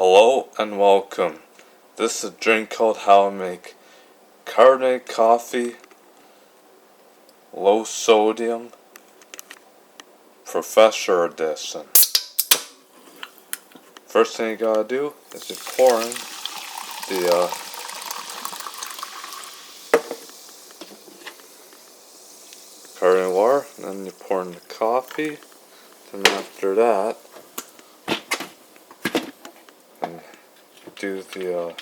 Hello and welcome. This is a drink called How I Make Carbonated Coffee, Low Sodium, Professor Edition. First thing you gotta do is you pour in the carbonated water, and then you pour in the coffee, and after that, and do the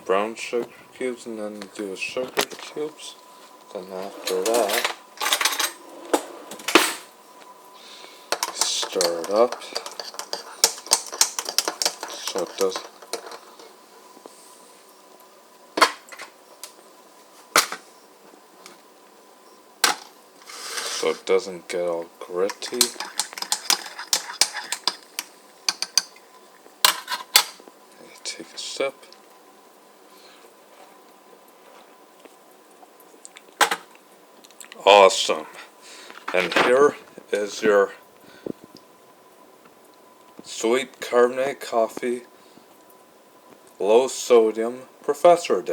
brown sugar cubes, and then do the sugar cubes. Then after that, stir it up so it doesn't get all gritty. And you take a sip. Awesome. And here is your sweet carbonated coffee, low sodium Professor Edition.